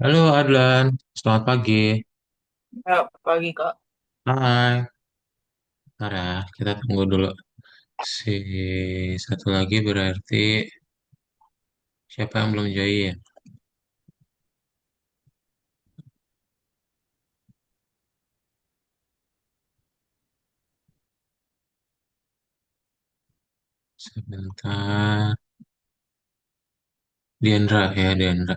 Halo Adlan, selamat pagi. Ya, pagi Kak. Hai, bentar ya, kita tunggu dulu. Si satu lagi berarti siapa yang belum join? Sebentar, Diandra ya, Diandra.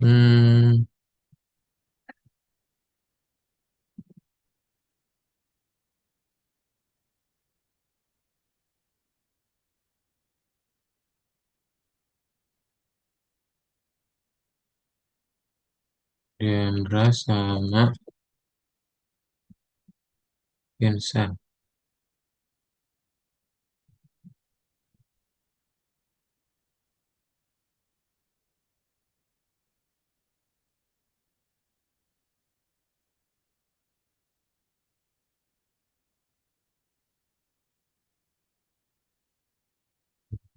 Hmm, Diandra sama Vincent.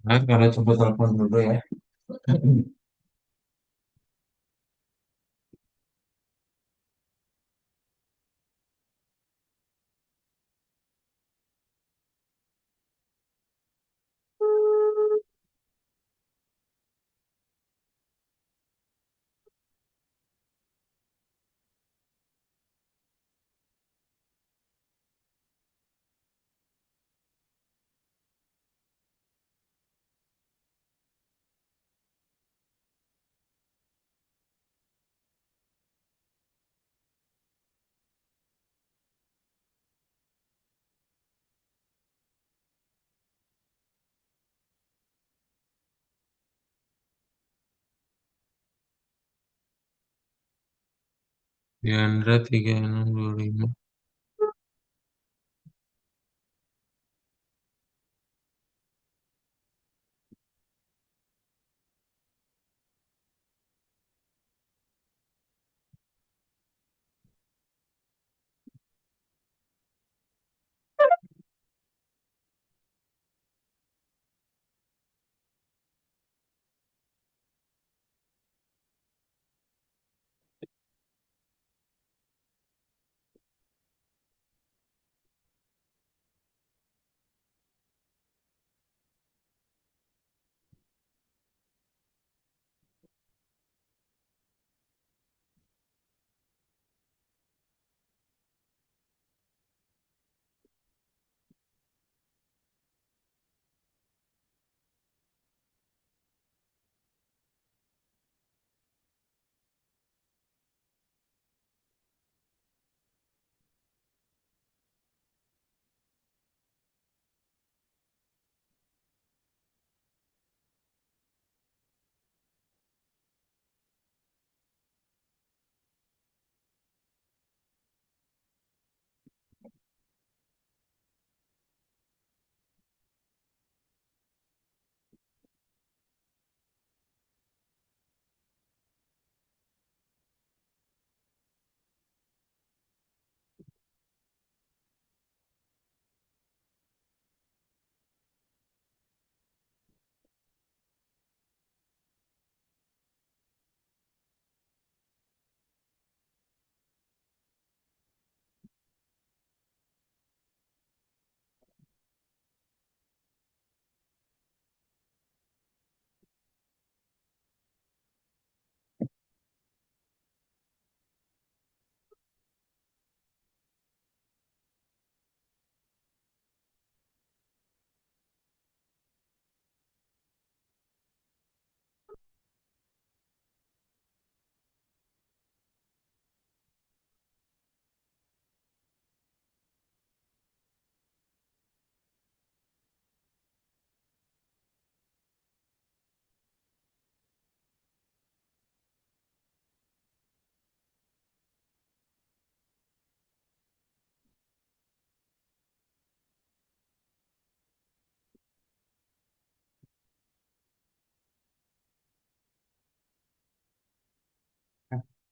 Nah, kalau coba telepon dulu ya. Diandra 3625.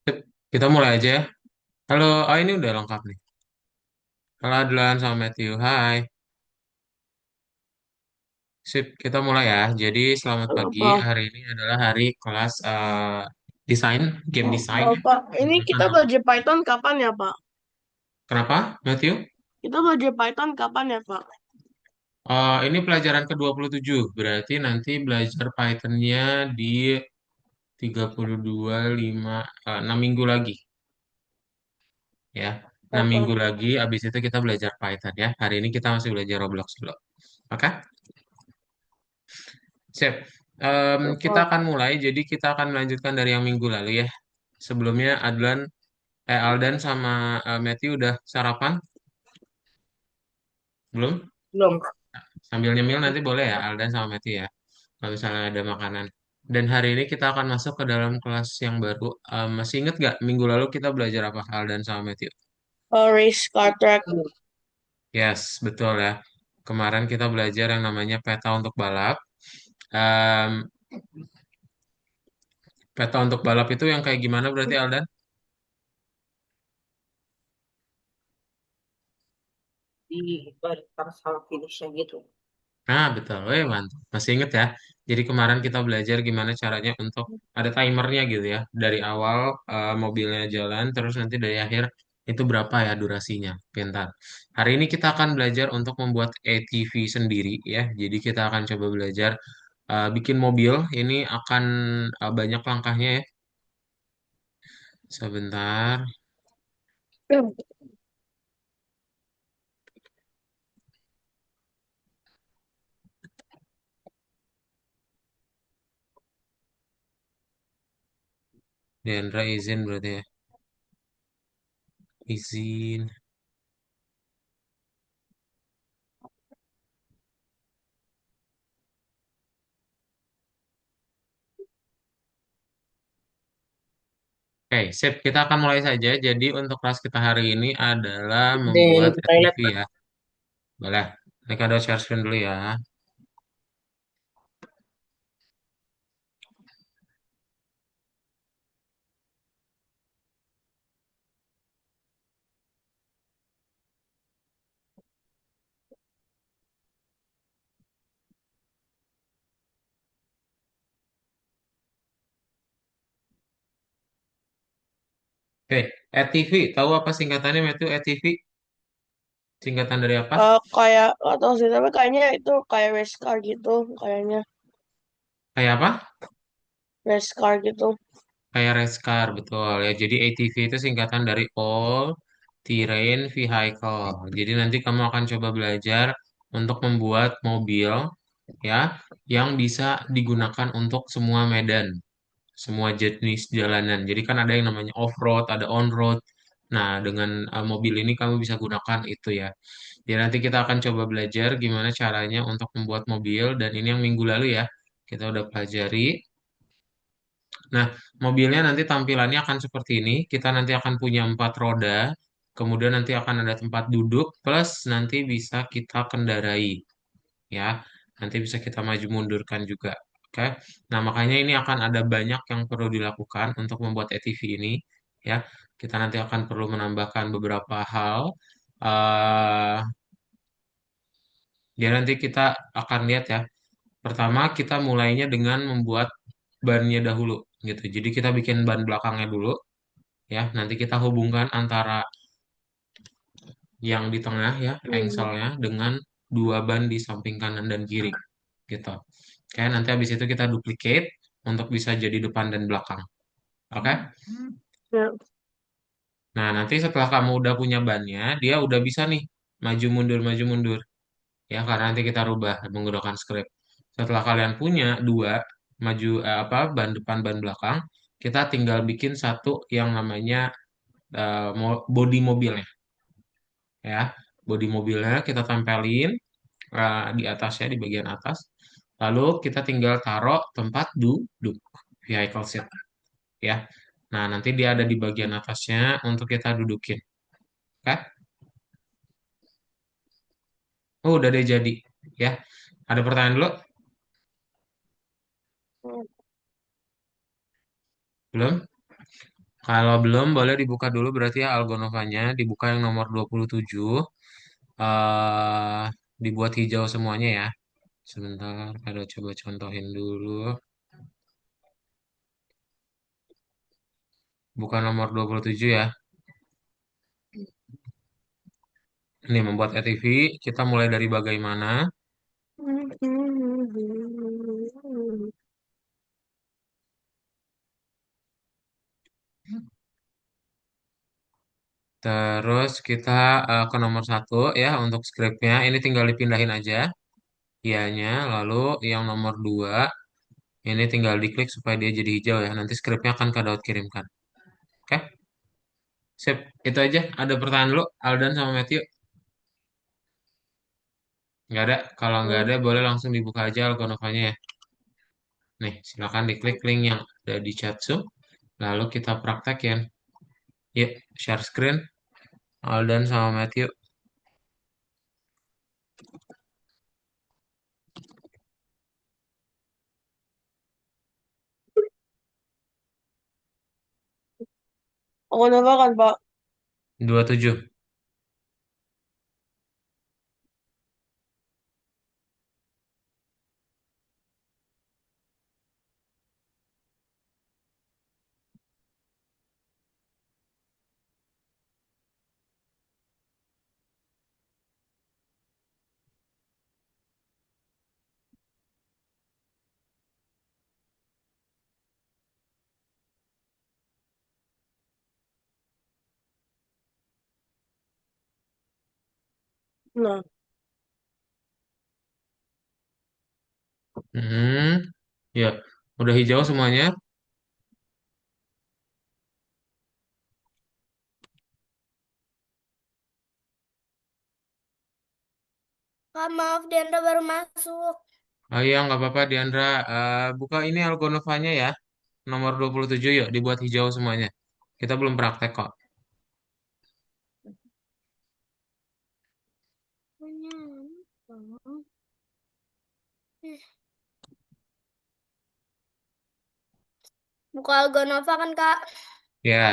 Sip, kita mulai aja ya. Halo, oh ini udah lengkap nih. Halo Adlan sama Matthew, hai. Sip, kita mulai ya. Jadi selamat pagi. Apa? Hari ini adalah hari kelas desain, game design. Pak, ini Menggunakan kita HP. belajar Python kapan ya, Pak? Kenapa, Matthew? Kita belajar Python kapan ya, Pak? Ini pelajaran ke-27. Berarti nanti belajar Python-nya di 32, 5, 6 minggu lagi. Ya, 6 minggu Oke. lagi. Abis itu kita belajar Python ya. Hari ini kita masih belajar Roblox dulu. Oke? Siap. Kita Apa? akan mulai. Jadi kita akan melanjutkan dari yang minggu lalu ya. Sebelumnya Aldan sama Matthew udah sarapan? Belum? Belum. Sambil nyemil nanti boleh ya Aldan sama Matthew ya. Kalau misalnya ada makanan. Dan hari ini kita akan masuk ke dalam kelas yang baru. Masih inget gak minggu lalu kita belajar apa Aldan sama Matthew? Race car track. Yes, betul ya. Kemarin kita belajar yang namanya peta untuk balap. Em, Peta untuk balap itu yang kayak gimana berarti Aldan? Di start sama finishnya gitu. Nah, betul. Mantap. Masih inget ya? Jadi kemarin kita belajar gimana caranya untuk ada timernya gitu ya. Dari awal mobilnya jalan, terus nanti dari akhir itu berapa ya durasinya. Pintar. Hari ini kita akan belajar untuk membuat ATV sendiri ya. Jadi kita akan coba belajar bikin mobil. Ini akan banyak langkahnya ya. Sebentar. Dendra izin berarti ya. Izin. Oke, sip. Kita akan mulai saja. Jadi untuk kelas kita hari ini adalah Dan membuat ke toilet, ATV Pak. ya. Boleh. Ini kado share screen dulu ya. Oke, ATV. Tahu apa singkatannya itu ATV? Singkatan dari apa? Kayak atau sih, tapi kayaknya itu kayak race car gitu, kayaknya Kayak apa? race car gitu. Kayak race car, betul ya. Jadi ATV itu singkatan dari All Terrain Vehicle. Jadi nanti kamu akan coba belajar untuk membuat mobil ya yang bisa digunakan untuk semua medan, semua jenis jalanan. Jadi kan ada yang namanya off-road, ada on-road. Nah, dengan mobil ini kamu bisa gunakan itu ya. Jadi nanti kita akan coba belajar gimana caranya untuk membuat mobil dan ini yang minggu lalu ya. Kita udah pelajari. Nah, mobilnya nanti tampilannya akan seperti ini. Kita nanti akan punya 4 roda, kemudian nanti akan ada tempat duduk, plus nanti bisa kita kendarai, ya. Nanti bisa kita maju mundurkan juga. Oke. Nah, makanya ini akan ada banyak yang perlu dilakukan untuk membuat ATV ini, ya. Kita nanti akan perlu menambahkan beberapa hal. eh Jadi nanti kita akan lihat ya. Pertama, kita mulainya dengan membuat bannya dahulu, gitu. Jadi kita bikin ban belakangnya dulu ya. Nanti kita hubungkan antara yang di tengah ya, Hmm. engselnya dengan dua ban di samping kanan dan kiri gitu. Oke, nanti habis itu kita duplicate untuk bisa jadi depan dan belakang. Oke. Ya. Nah, nanti setelah kamu udah punya bannya, dia udah bisa nih maju mundur ya karena nanti kita rubah menggunakan script. Setelah kalian punya dua ban depan ban belakang, kita tinggal bikin satu yang namanya body mobilnya ya. Bodi mobilnya kita tempelin di atasnya di bagian atas. Lalu kita tinggal taruh tempat duduk vehicle seat ya. Nah, nanti dia ada di bagian atasnya untuk kita dudukin. Oke? Oh, udah deh jadi ya. Ada pertanyaan dulu? Belum? Kalau belum, boleh dibuka dulu berarti ya Algonovanya. Dibuka yang nomor 27. eh Dibuat hijau semuanya ya. Sebentar, ada coba contohin dulu. Buka nomor 27 ya. Ini membuat ETV, kita mulai dari bagaimana. Terus kita ke nomor satu ya untuk scriptnya. Ini tinggal dipindahin aja. Ianya, lalu yang nomor dua, ini tinggal diklik supaya dia jadi hijau ya. Nanti scriptnya akan ke Daud kirimkan. Oke, sip. Itu aja. Ada pertanyaan dulu, Aldan sama Matthew? Nggak ada. Kalau nggak ada, boleh langsung dibuka aja Algonovanya ya. Nih, silakan diklik link yang ada di chat Zoom. Lalu kita praktekin. Yuk, share screen. Aldan sama Matthew. Aku nambah kan, Pak? 27. Nah, Hmm, ya, udah hijau semuanya. Kak, maaf, Diandra baru masuk. Oh iya, nggak apa-apa, Diandra. Buka ini Algonovanya ya. Nomor 27 yuk, dibuat hijau semuanya. Kita belum praktek kok. Buka Algonova kan, Kak? Ya,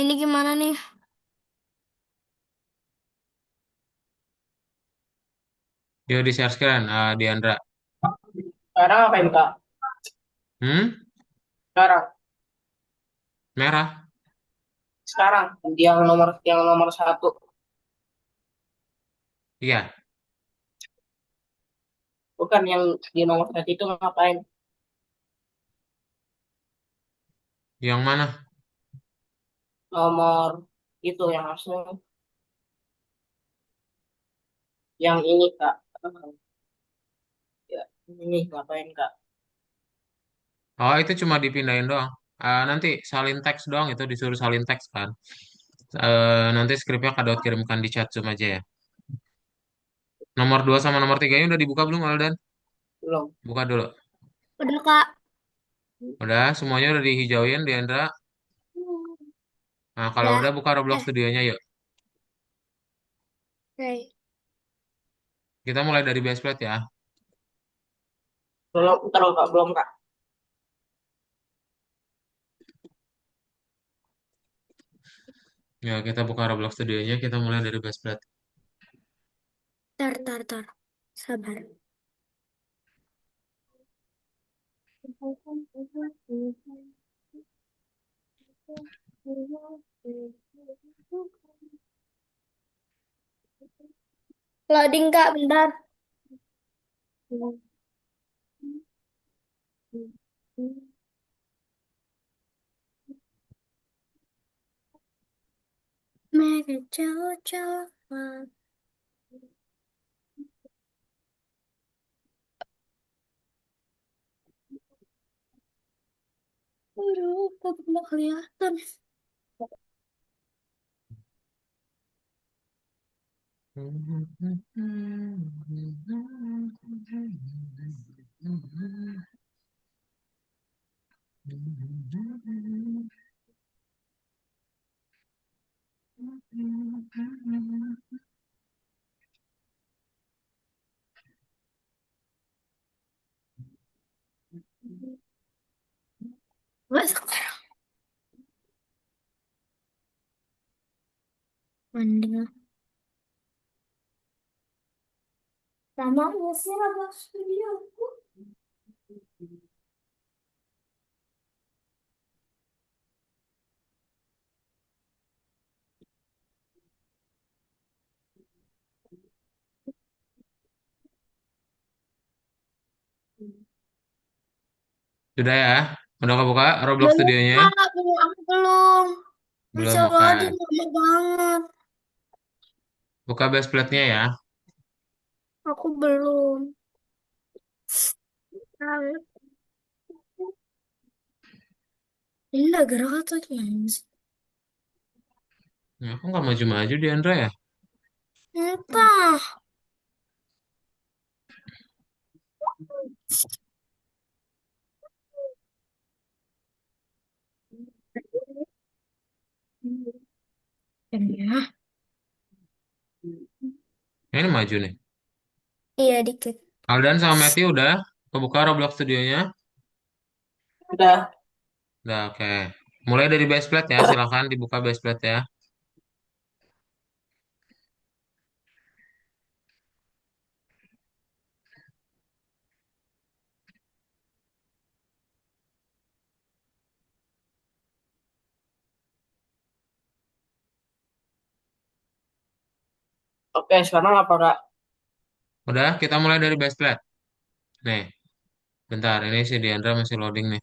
Ini gimana nih? yuk di share screen, Diandra. Sekarang ngapain Kak? Hmm, Sekarang, merah. sekarang yang nomor satu, Iya, bukan yang di nomor satu itu ngapain? yang mana? Nomor itu yang asli, yang ini Kak. Ya, ini ngapain Kak? Oh, itu cuma dipindahin doang. Nanti salin teks doang itu disuruh salin teks kan. Nanti skripnya Kak Daud kirimkan di chat Zoom aja ya. Nomor 2 sama nomor 3 udah dibuka belum, Aldan? Belum, Buka dulu. Udah, Kak. Udah, semuanya udah dihijauin, Diandra. Nah, kalau Udah. udah buka Roblox Eh, studionya yuk. oke. Kita mulai dari base plate ya. belum, ntar Kak, belum Kak. Ya, kita buka Roblox studionya, kita mulai dari base plate. Tar, tar, tar. Sabar. Loading, Kak, bentar. Mega jauh-jauh. Aduh, kok nggak kelihatan. Nggak sekarang. Mending. Lama nggak sih Roblox Studio? Sudah ya? Udah kebuka Roblox Belum, Studionya? Kak. Belum, aku belum. Belum, Masih oke. loading lama banget. Buka base plate-nya ya. Aku belum. Ini nggak gerak atau gimana sih? Ya, aku nggak maju-maju di Andra ya? Entah. Ya. Ya, ini maju nih. Iya, dikit. Aldan sama Matthew udah kebuka Roblox Studionya? Udah. Udah, oke. Mulai dari base plate ya, silakan dibuka base plate ya. Oke, sekarang apa Kak? Udah, kita mulai dari base plate. Nih, bentar, ini si Diandra masih loading nih.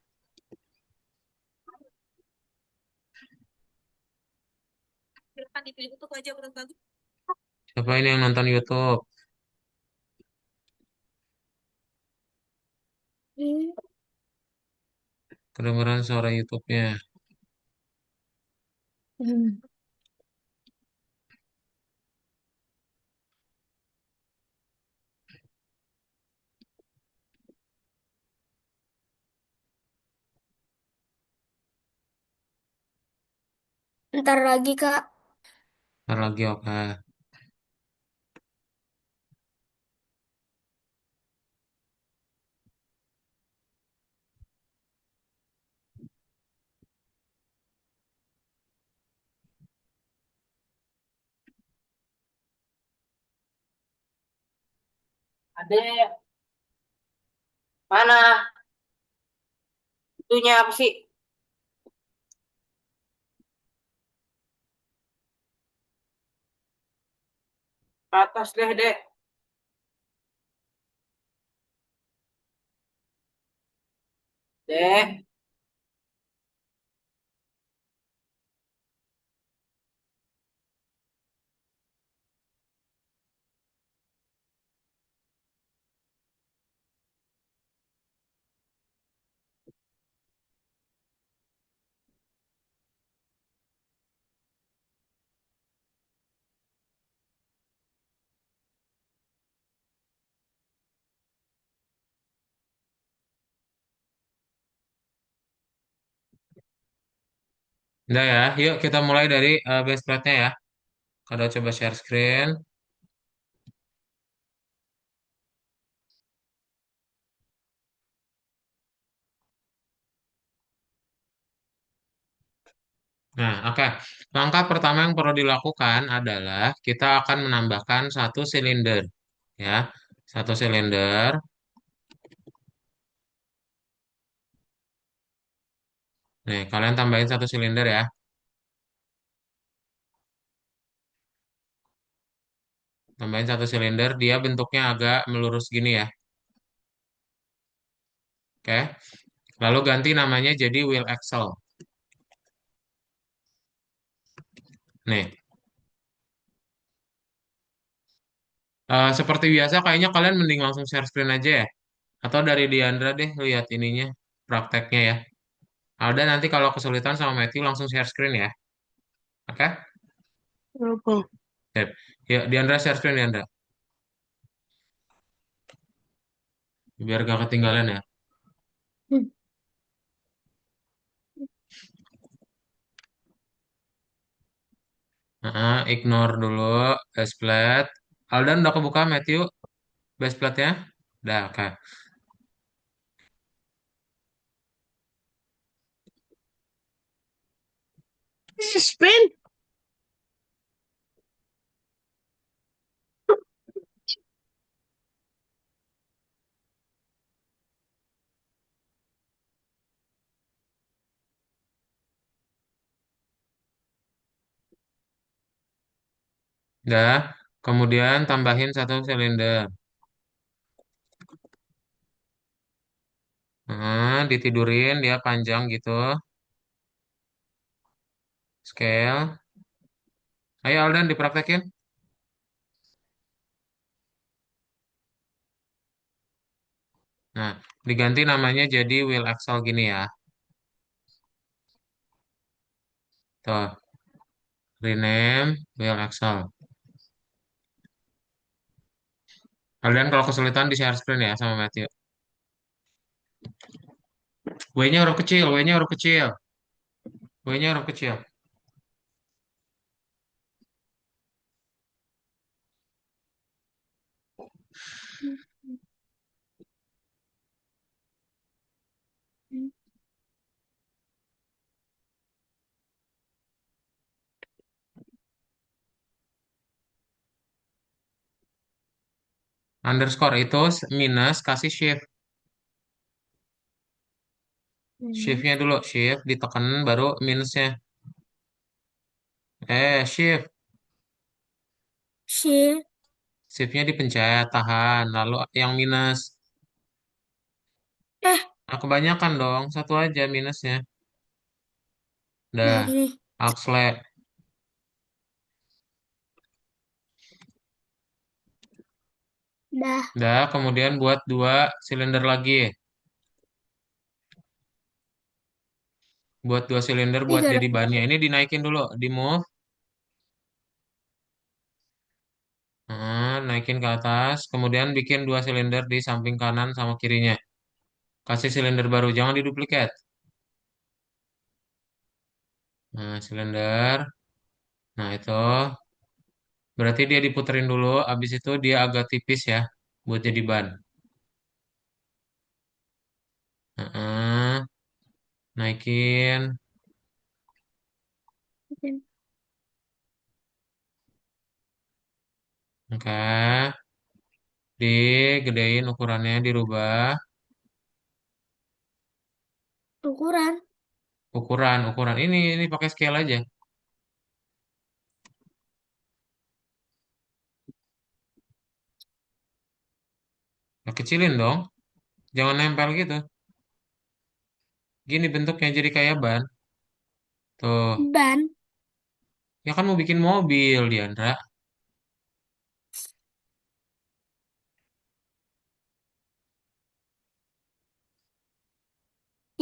Siapa ini yang nonton YouTube? Hmm. Kedengeran suara YouTube-nya. Hmm. Ntar lagi, Kak. Ntar lagi, oke. Adek, mana? Itunya apa sih? Ke atas deh, Dek. Dek. Udah ya, yuk kita mulai dari base plate-nya ya. Kada coba share screen. Nah, oke. Langkah pertama yang perlu dilakukan adalah kita akan menambahkan satu silinder, ya. Satu silinder. Nih, kalian tambahin satu silinder ya. Tambahin satu silinder, dia bentuknya agak melurus gini ya. Oke. Lalu ganti namanya jadi wheel axle. Nih, seperti biasa kayaknya kalian mending langsung share screen aja ya. Atau dari Diandra deh lihat ininya, prakteknya ya. Alda nanti kalau kesulitan sama Matthew langsung share screen ya. Oke? Apa? Sip. Ya, Diandra share screen Diandra. Biar gak ketinggalan ya. Hmm. Ignore dulu baseplate. Aldan udah kebuka Matthew baseplate-nya? Udah, oke. Spin. Udah. Kemudian tambahin satu silinder. Ditidurin dia panjang gitu. Scale. Ayo Aldan dipraktekin. Nah, diganti namanya jadi wheel axle gini ya. Tuh, rename wheel axle. Kalian kalau kesulitan di share screen ya sama Matthew. W-nya huruf kecil, W-nya huruf kecil. W-nya huruf kecil. Underscore itu minus kasih shift. Hmm. Shift-nya dulu, shift ditekan baru minusnya. Shift. Si. Shift-nya dipencet, tahan. Lalu yang minus. Eh, Nah, kebanyakan dong. Satu aja minusnya. nah Dah. gini. Axle. Dah. Dah, kemudian buat dua silinder lagi. Buat dua silinder Ih, buat gak ada. jadi bannya. Ini dinaikin dulu, di move. Naikin ke atas. Kemudian bikin dua silinder di samping kanan sama kirinya. Kasih silinder baru, jangan diduplikat. Nah, silinder. Nah, itu. Berarti dia diputerin dulu. Abis itu dia agak tipis ya. Buat jadi ban. Heeh. Naikin. Oke. Digedein ukurannya, dirubah. Ukuran. Ukuran. Ini pakai scale aja. Nah, kecilin dong. Jangan nempel gitu. Gini bentuknya jadi kayak ban. Tuh. Ban. Ya kan mau bikin mobil, Diandra.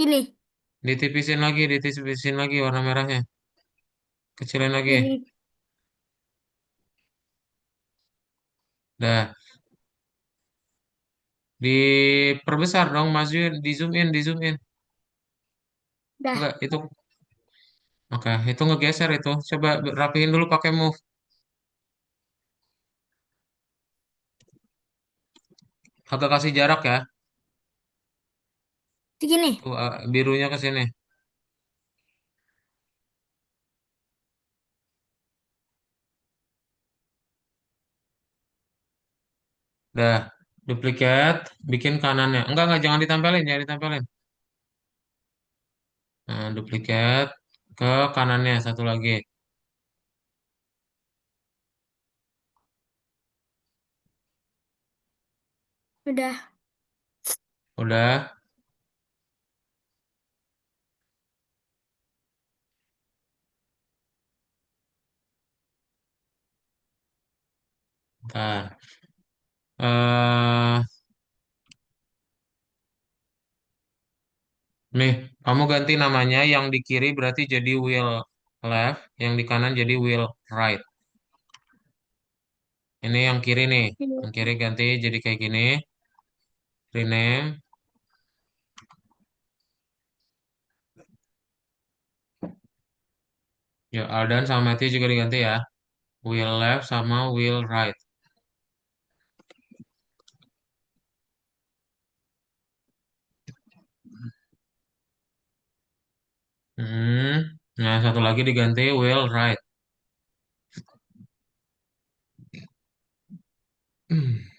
Ini. Ditipisin lagi warna merahnya. Kecilin lagi. Ini. Dah. Diperbesar dong, masukin, di zoom in. Dah. Enggak, itu. Oke, itu ngegeser itu. Coba rapihin dulu pakai move. Agak kasih jarak ya. Segini. Tuh, birunya ke sini. Dah, duplikat, bikin kanannya. Enggak, jangan ditempelin, jangan ditempelin. Nah, duplikat ke kanannya satu lagi. Udah. Udah, ntar. eh Nih, kamu ganti namanya yang di kiri berarti jadi wheel left, yang di kanan jadi wheel right. Ini yang kiri nih. Yang Hmm. kiri ganti jadi kayak gini. Rename. Ya, Aldan sama Matthew juga diganti ya. Will left sama will right. Hmm. Nah, satu lagi diganti will right. Hmm.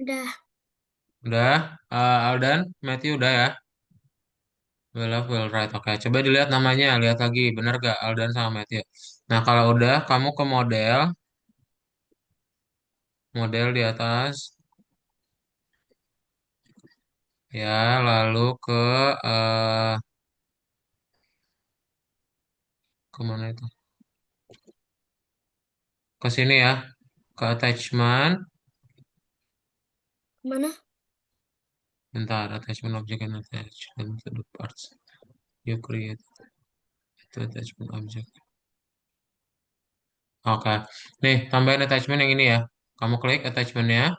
Udah. Udah, Aldan, Matthew udah ya. Will left, will right. Oke, coba dilihat namanya. Lihat lagi, bener gak Aldan sama Matthew? Nah, kalau udah, kamu ke model. Model di atas. Ya, lalu eh kemana itu? Ke sini ya, ke attachment. Mana? Bentar, attachment object and attachment to the parts you create. Itu attachment object. Oke, nih tambahin attachment yang ini ya. Kamu klik attachmentnya.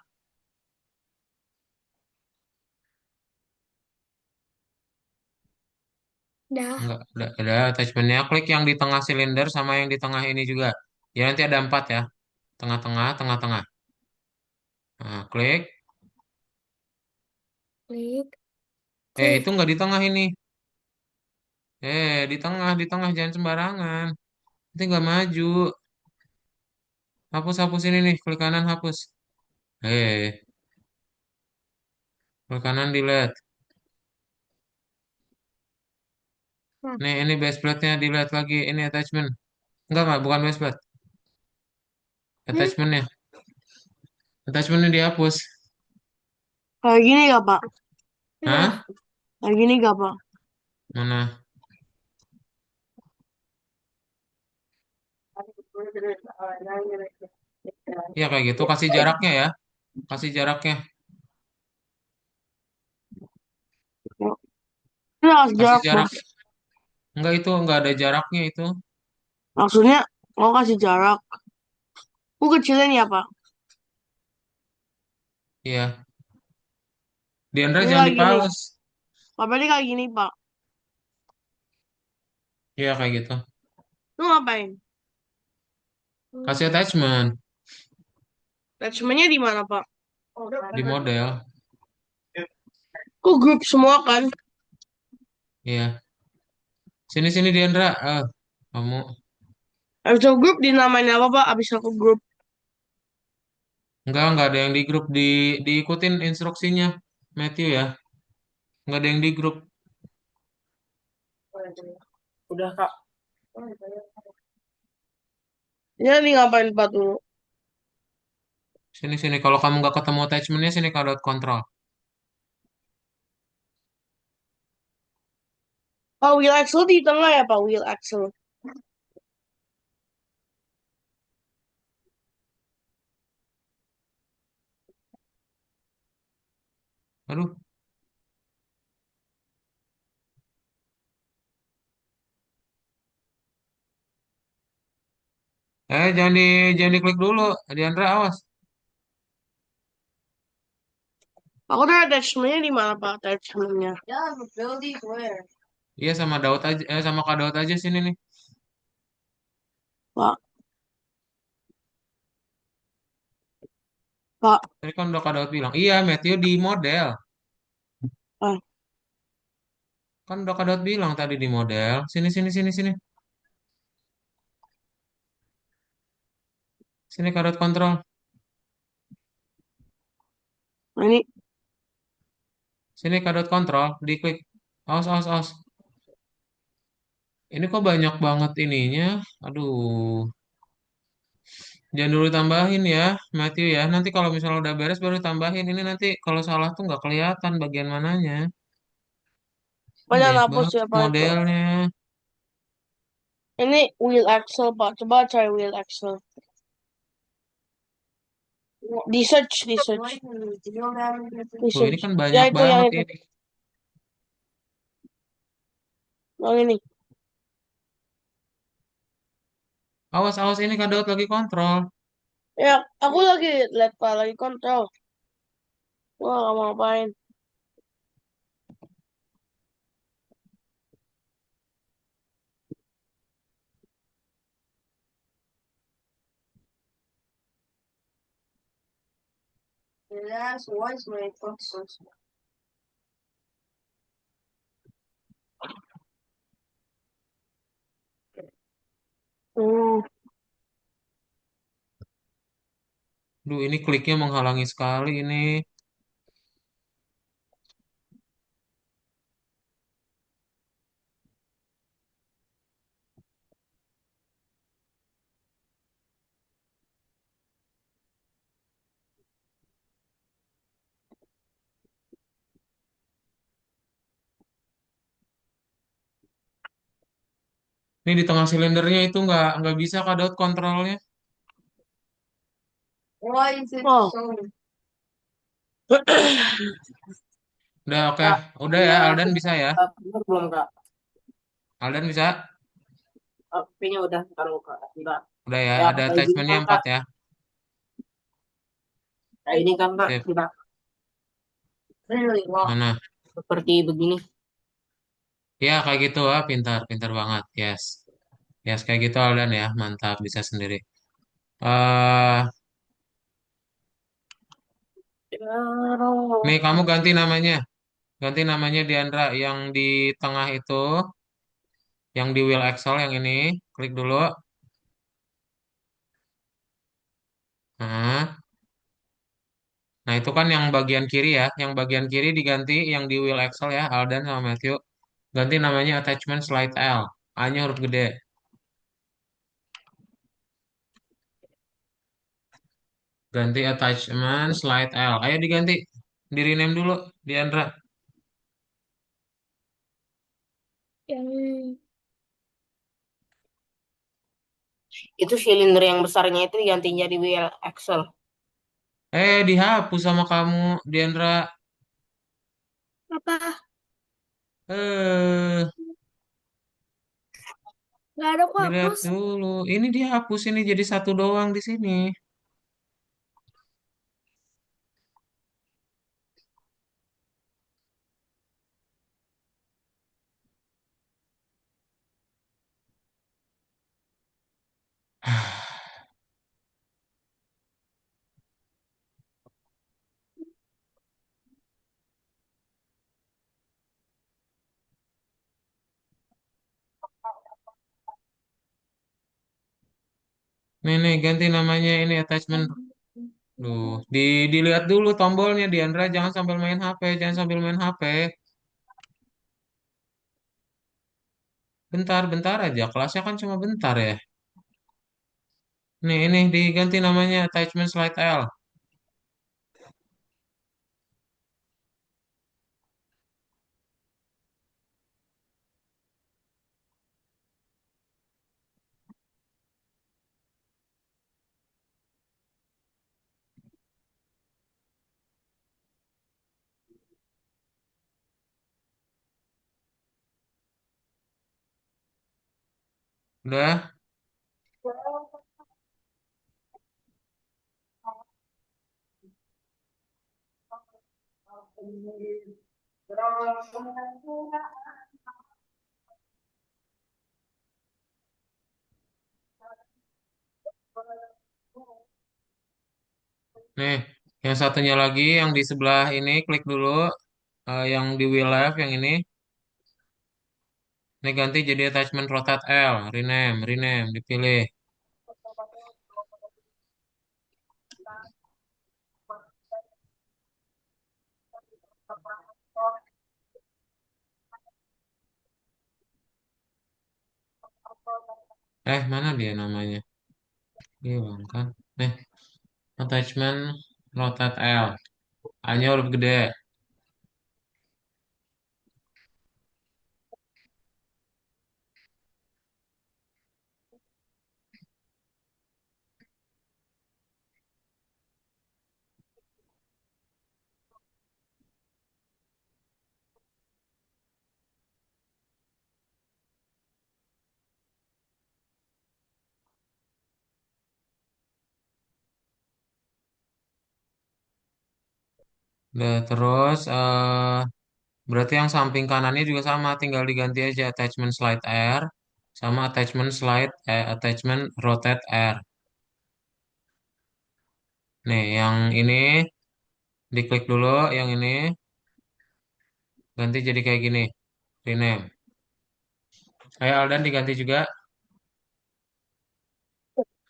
Udah. Enggak, ada attachmentnya. Klik yang di tengah silinder sama yang di tengah ini juga. Ya nanti ada empat ya. Tengah-tengah, tengah-tengah. Nah, klik. Klik. Itu Klik. nggak di tengah ini. Di tengah jangan sembarangan. Nanti nggak maju. Hapus, hapus ini nih. Klik kanan, hapus. Klik kanan, delete. Nah. Nih, ini base plate-nya delete lagi. Ini attachment. Enggak, bukan base plate. Hmm? Attachment-nya. Attachment-nya dihapus. Kayak gini gak, Pak? Udah. Hah? Kayak gini gak, Pak? Mana? Ya kayak gitu. Kasih jaraknya ya. Kasih jaraknya. Ini harus Kasih jarak, jarak. Bos. Enggak itu, enggak ada jaraknya itu. Maksudnya, mau kasih jarak. Aku kecilin ya, Pak. Iya. Diandra Ini jangan kayak gini. dipales. Pak, ini kayak gini, Pak. Iya kayak gitu. Lu ngapain? Kasih attachment Attachment-nya di mana, Pak? di model. Kok grup semua kan? Iya. Sini sini Diandra. Kamu Abis aku grup dinamain apa, Pak? Abis aku grup. enggak ada yang di grup diikutin instruksinya. Matthew ya. Enggak ada yang di grup. Udah Kak. Ini nanti ngapain, Pak, dulu? Sini sini kalau kamu nggak ketemu attachmentnya sini ke dot control. Oh, wheel axle di tengah ya, Pak? Wheel axle. Aduh. Jangan diklik dulu. Diandra awas. Aku tuh attachment-nya di mana, Pak? Attachment-nya. Iya sama Daud aja. Sama Kak Daud aja sini nih. Pak, Pak. Tadi kan udah Kak Daud bilang. Iya Matthew di model. Ah, Kan udah Kak Daud bilang tadi di model. Sini sini sini sini. Sini Kak Daud kontrol. ini. Sini Kak Daud kontrol. Diklik. Awas awas awas. Ini kok banyak banget ininya. Aduh. Jangan dulu tambahin ya, Matthew ya. Nanti kalau misalnya udah beres baru tambahin. Ini nanti kalau salah tuh nggak kelihatan bagian mananya. Ini Pak, jangan banyak hapus banget ya, Pak, itu. modelnya. Ini wheel axle, Pak. Coba try wheel axle. Di search, di search. Di Tuh, ini search. kan Ya banyak itu yang banget itu. ini. Yang ini. Awas, awas ini Kak Daud lagi kontrol. Ya, aku lagi lihat Pak, lagi kontrol. Wah, nggak mau ngapain. Hmm. Duh, ini kliknya menghalangi sekali ini. Ini di tengah silindernya itu nggak bisa Kak Daud kontrolnya. Oh. Udah oke, Kak, udah ya udah Aldan bisa ya. bener belum kak? Aldan bisa. Apinya udah taruh kak. Udah. Udah ya, Ya ada kayak gini attachmentnya kan kak. 4 ya. Kayak ini kan kak. Sip. Udah. Mana? Seperti begini. Ya kayak gitu ah, pintar, pintar banget. Yes. Yes, kayak gitu Aldan ya. Mantap, bisa sendiri. eh Nih kamu ganti namanya. Ganti namanya Diandra yang di tengah itu, yang di wheel axle yang ini. Klik dulu. Nah, nah itu kan yang bagian kiri ya. Yang bagian kiri diganti yang di wheel axle ya, Aldan sama Matthew. Ganti namanya attachment slide L. A-nya huruf gede. Ganti attachment slide L. Ayo diganti. Di rename dulu, Diandra. Yang Itu silinder yang besarnya itu diganti jadi wheel axle. Dihapus sama kamu, Diandra. apa? Eh, Nggak ada kok Dilihat hapus. dulu. Ini dihapus ini jadi satu doang di sini. Nih, ganti namanya ini attachment. Duh, dilihat dulu tombolnya Diandra. Jangan sambil main HP. Jangan sambil main HP. Bentar aja. Kelasnya kan cuma bentar ya. Nih, ini diganti namanya attachment slide L. Udah. Nih, yang satunya lagi yang di sebelah ini klik dulu. Yang di wheel left yang ini. Ini ganti jadi attachment rotate L. Rename, rename. Dipilih. Mana dia namanya? Hilang kan? Nih, attachment rotate L. A-nya huruf gede. Udah terus berarti yang samping kanannya juga sama, tinggal diganti aja attachment slide air sama attachment rotate air. Nih, yang ini diklik dulu, yang ini ganti jadi kayak gini, rename. Ayo Aldan diganti juga,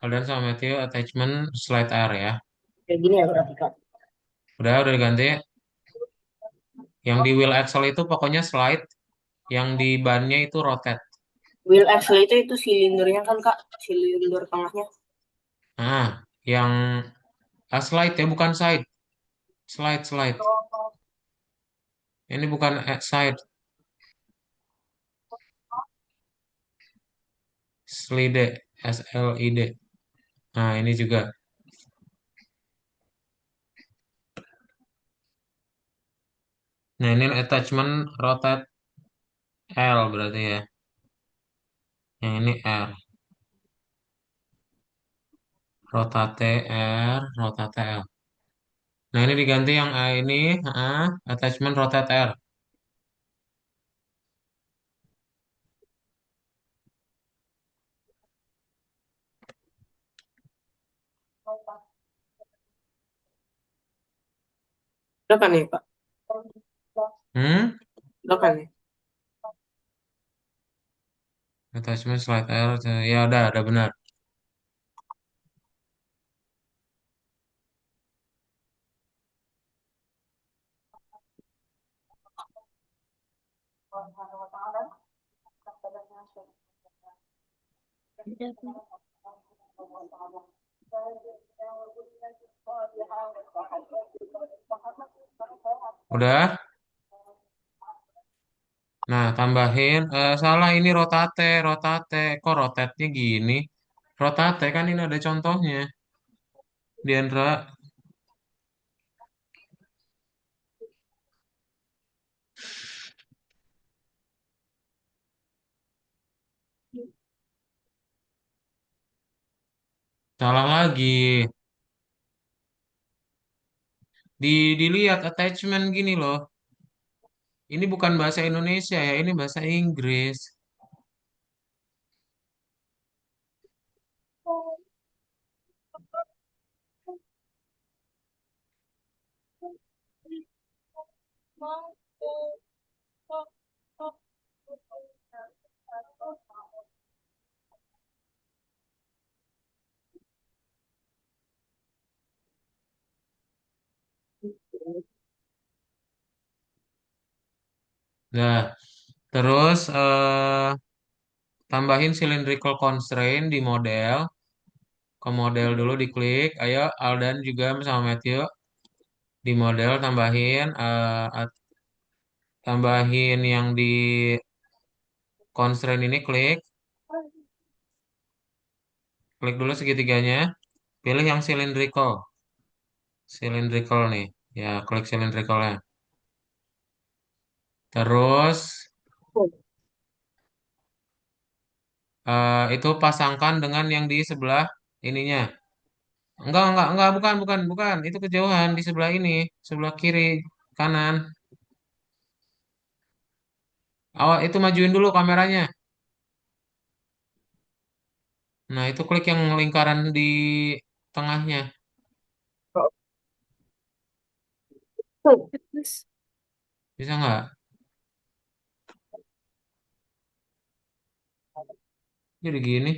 Aldan sama Matthew attachment slide air ya. Kayak gini ya berarti Kak. Udah diganti. Yang di wheel axle itu pokoknya slide, yang di bannya itu rotate. Wheel axle itu silindernya kan Kak, silinder tengahnya. Nah, yang slide ya bukan side, slide. Ini bukan side, slide, SLID. Nah, ini juga. Nah, ini attachment rotate L berarti ya. Yang ini R. Rotate L. Nah, ini diganti yang A ini, attachment rotate R. Udah kan ya Kak? Hmm? Udah kan ya? Attachment slide R. Ya udah benar. Udah? Nah, tambahin salah ini rotate. Kok rotate-nya gini? Rotate kan ini ada contohnya. Diandra, salah lagi. Dilihat attachment gini loh. Ini bukan bahasa Indonesia ya, ini bahasa Inggris. Nah, terus tambahin cylindrical constraint di model. Ke model dulu diklik. Ayo Aldan juga sama Matthew di model tambahin yang di constraint ini klik. Klik dulu segitiganya. Pilih yang cylindrical. Cylindrical nih. Ya, klik cylindricalnya. Terus itu pasangkan dengan yang di sebelah ininya. Enggak, bukan. Itu kejauhan di sebelah ini, sebelah kiri, kanan. Awal itu majuin dulu kameranya. Nah, itu klik yang lingkaran di tengahnya. Terus, Bisa nggak? Jadi gini.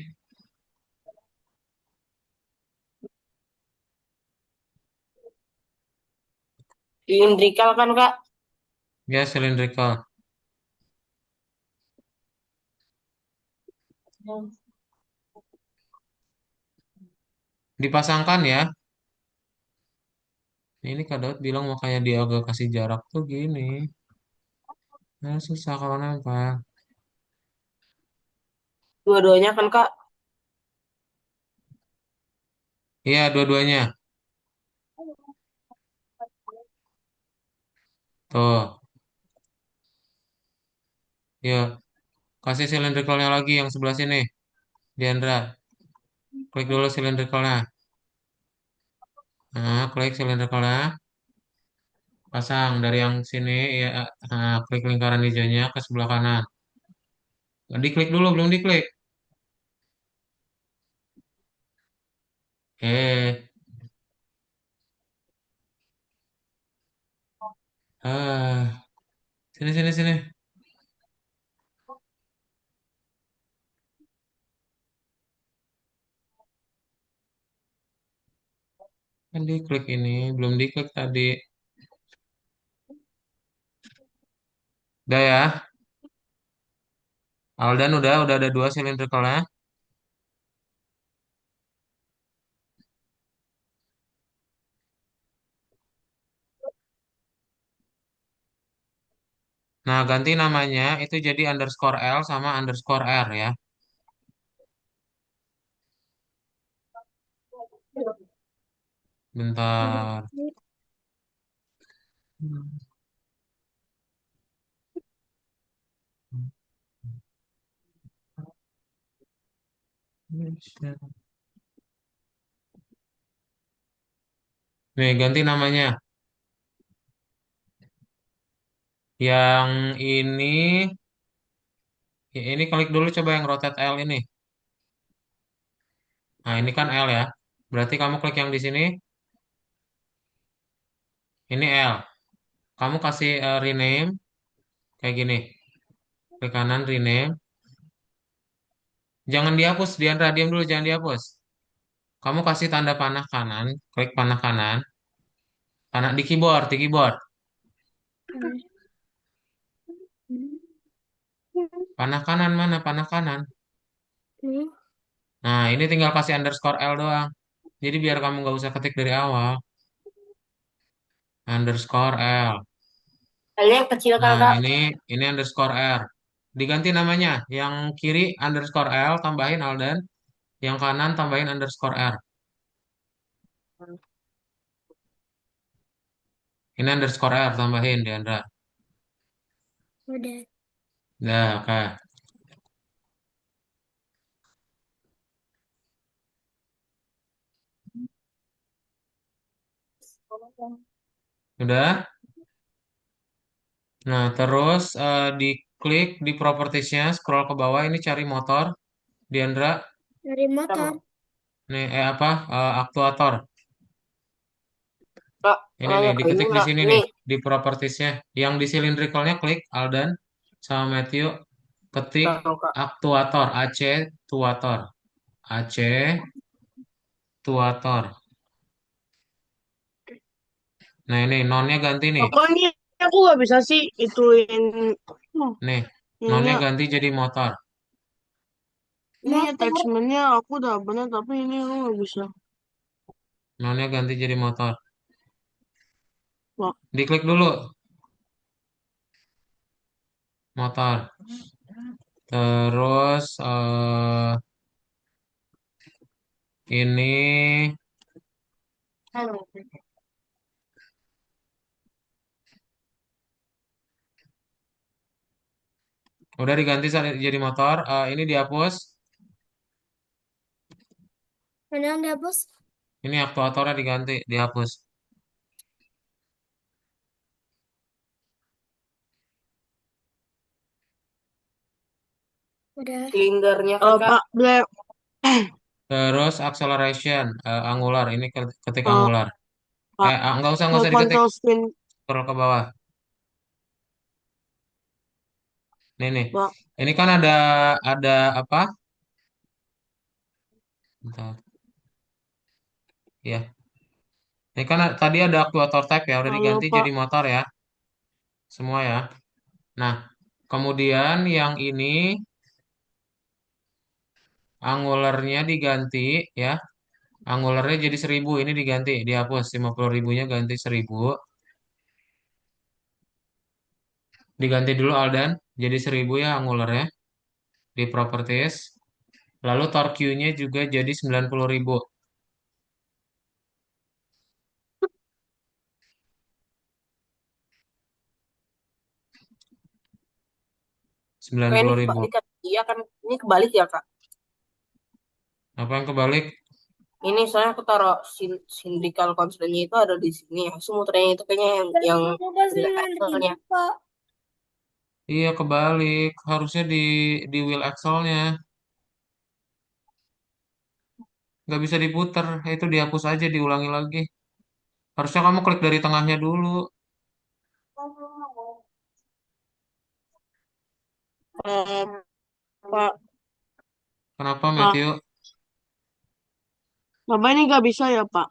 Silindrikal kan Kak? Ya, cylindrical. Dipasangkan ya. Ini Kak Daud bilang makanya dia agak kasih jarak tuh gini. Nah, susah kalau nempel. Dua-duanya kan Kak? Iya, dua-duanya. Tuh. Yuk, kasih cylindricalnya lagi yang sebelah sini. Diandra, klik dulu cylindricalnya. Nah, klik cylindricalnya. Pasang dari yang sini ya, klik lingkaran hijaunya ke sebelah kanan. Diklik dulu, belum diklik. Eh, sini sini sini. Kan diklik ini, belum diklik tadi. Udah ya. Aldan udah ada dua cylindrical-nya. Nah, ganti namanya itu jadi underscore L sama underscore R ya. Bentar. Nih, ganti namanya. Yang ini, ini klik dulu coba yang rotate L ini. Nah, ini kan L ya. Berarti kamu klik yang di sini, ini L. Kamu kasih rename kayak gini. Klik kanan rename. Jangan dihapus, Diandra, diam dulu, jangan dihapus. Kamu kasih tanda panah kanan, klik panah kanan, panah di keyboard. Panah kanan mana? Panah kanan. Nah, ini tinggal kasih underscore L doang. Jadi biar kamu nggak usah ketik dari awal. Underscore L. L yang kecil Nah, kakak. ini underscore R. Diganti namanya. Yang kiri underscore L tambahin Aldan. Yang kanan tambahin underscore R. Ini underscore R tambahin Diandra. Udah. Dah, oke. Udah. Nah, terus diklik di propertiesnya, scroll ke bawah. Ini cari motor. Diandra, Dari motor. Sama. nih apa? Aktuator. Kak, Ini nih, nanya ke ini diketik di nggak? sini nih, Nih, di propertiesnya. Yang di cylindricalnya klik Aldan sama Matthew, ketik tahu kak. aktuator, AC tuator, AC tuator. Nah ini nonnya ganti nih, Apa ini aku nggak bisa sih ituin. Hmm, nih nonnya ininya ganti jadi motor. ini Motor. attachmentnya aku udah bener tapi ini aku nggak bisa. Nonnya ganti jadi motor. Wah, Diklik dulu motor. Terus ini udah diganti jadi motor. Ini dihapus. Mana yang dihapus? Ini aktuatornya diganti, dihapus. Udah. Silindernya kan kak. Pak Ble, Terus acceleration, angular. Ini ketik eh, angular. Pak Nggak mau usah diketik. control spin, Scroll ke bawah. Nih. Pak. Ini kan ada apa? Bentar. Ya. Ini kan tadi ada actuator type ya, udah Halo diganti Pak. jadi motor ya, semua ya. Nah, kemudian yang ini angularnya diganti ya. Angularnya jadi 1000, ini diganti, dihapus 50.000-nya ganti 1000. Diganti dulu Aldan, jadi 1000 ya angularnya di properties. Lalu torque-nya juga jadi 90.000. 90 Kayak ini ribu. kebalik kan? Iya kan? Ini kebalik ya kak? Apa yang kebalik? Ini soalnya aku taruh sindikal constantnya itu ada di sini. Aku muternya itu kayaknya yang Coba sih wheel main ini, axle-nya. Pak. Iya kebalik, harusnya di wheel axle-nya. Nggak bisa diputer, itu dihapus aja, diulangi lagi. Harusnya kamu klik dari tengahnya dulu. Eh, Pak, Kenapa, Pak, Matthew? Bapak ini nggak bisa ya, Pak?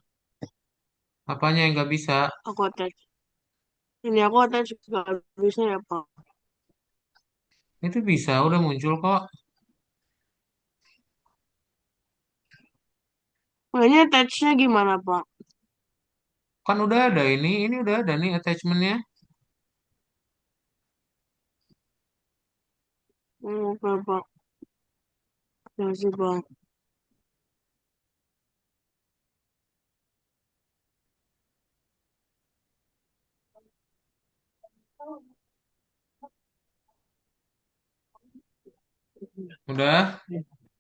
Apanya yang nggak bisa? Aku attach. Ini aku attach nggak bisa ya, Pak? Itu bisa, udah muncul kok. Oh, ini attach-nya gimana, Pak? Kan udah ada ini udah ada nih attachment-nya. Oke, Pak. Terima kasih, Pak. Udah?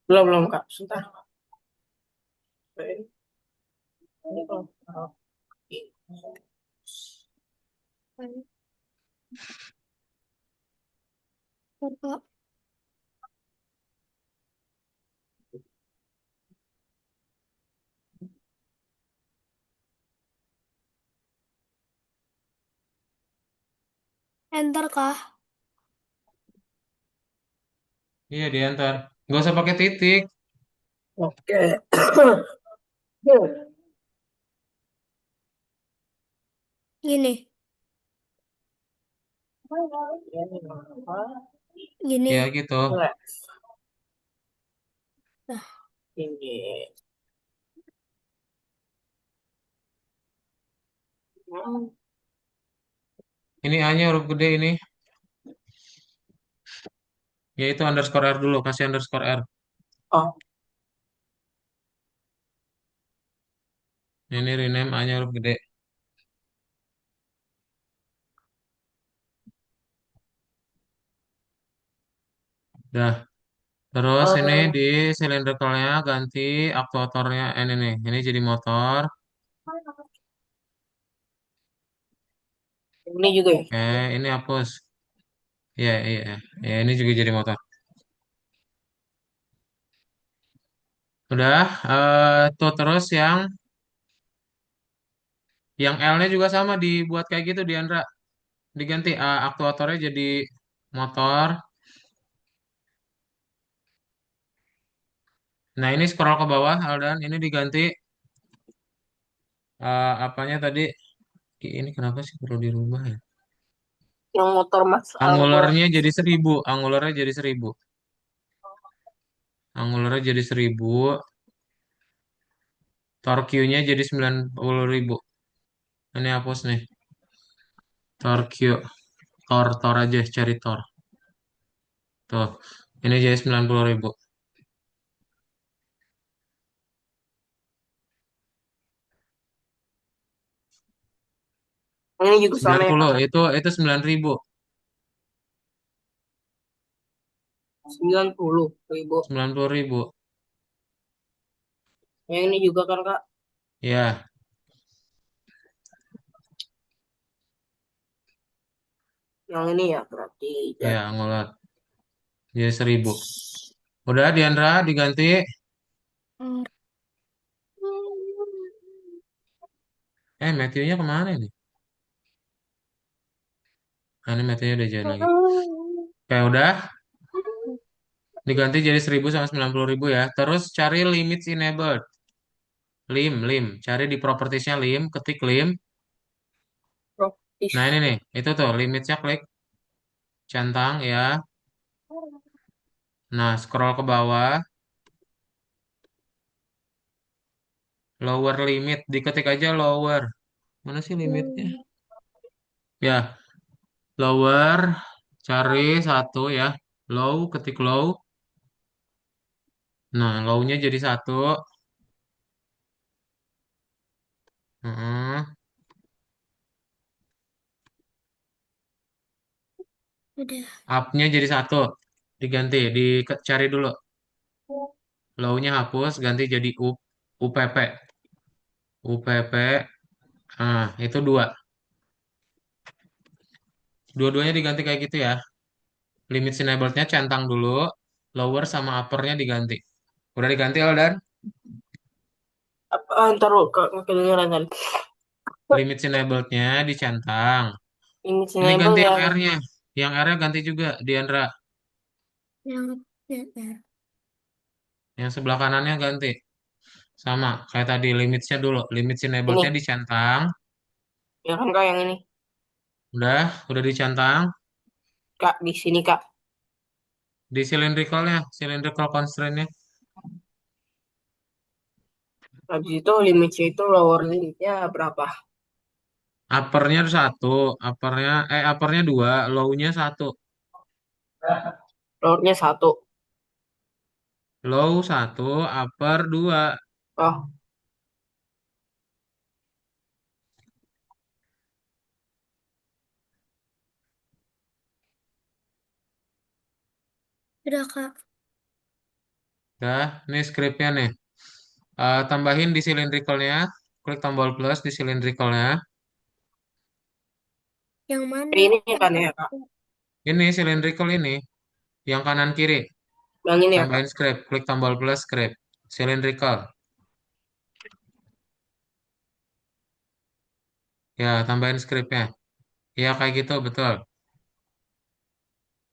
Belum, belum, Kak. Sebentar. Ini kalau taruh Pak. Enter kah? Iya, diantar. Nggak usah pakai titik. Oke. Gini, Ya gini. gitu. Nah, Ini. Ini A-nya huruf gede ini. Yaitu underscore R dulu. Kasih underscore R. Oh, Ini rename A-nya huruf gede. Dah. Terus ini eh, di cylindrical-nya ganti aktuatornya. Ini nih. Ini jadi motor. ini juga ya. Oke, ini hapus. Iya, iya. Ya, ini juga jadi motor. Udah. Tuh terus yang L-nya juga sama dibuat kayak gitu, Diandra. Diganti aktuatornya jadi motor. Nah, ini scroll ke bawah, Aldan. Ini diganti apanya tadi? Ini kenapa sih perlu dirubah ya? Yang motor Mas Alfa. Angularnya jadi 1000. Angularnya jadi 1000. Angularnya jadi 1000. Torque-nya jadi 90.000. Ini hapus nih. Torque. Tor aja, cari tor. Tuh. Ini jadi 90.000. Ini juga sembilan sama ya puluh Kak. itu 9.000. 90.000. 90.000. Yang ini juga kan Kak. Ya, Yang ini ya berarti ya, jadi angular. Jadi 1000. Udah, Diandra diganti. hmm, Matthew-nya kemana ini? Nah, ini Matthew-nya udah jalan lagi. Oke, udah. Diganti jadi 1000 sama 90.000 ya. Terus cari limits enabled. Lim. Cari di propertiesnya lim. Ketik lim. praktis. Nah, ini nih. Itu tuh, limitsnya klik. Centang ya. Nah, scroll ke bawah. Lower limit. Diketik aja lower. Mana sih limitnya? Ya, lower. Cari satu ya. Low, ketik low. Nah, low-nya jadi satu. Heeh. udah. Up-nya jadi satu. Diganti. Dicari dulu. Low-nya hapus. Ganti jadi up. UPP. UPP. Ah, itu dua. Dua-duanya diganti kayak gitu ya. Limit enabled-nya centang dulu. Lower sama upper-nya diganti. Udah diganti, Aldan? Ntar lu nggak kedengeran kan. Limit enabled-nya dicentang. Image Ini enable ganti yang yang R-nya. Yang R-nya ganti juga, Diandra. Yang PR. Yang sebelah kanannya ganti. Sama, kayak tadi limitsnya dulu. Limit ini enablednya dicentang. ya kan kak yang ini Udah dicentang. kak di sini kak. Di cylindrical-nya, cylindrical constraint-nya. Habis itu limitnya itu lower limitnya berapa? Upper-nya ada satu. Upper-nya dua. Low-nya satu. Lowernya satu. Low satu, upper dua. Oh, Udah, Kak. Dah, ini script-nya nih. Tambahin di cylindrical-nya. Klik tombol plus di cylindrical-nya. Yang mana? ini kan ya kak. Ini cylindrical ini. Yang kanan kiri. Yang ini ya kak. Tambahin script. Klik tombol plus script. Cylindrical. Ya, tambahin script-nya. Ya, kayak gitu, betul.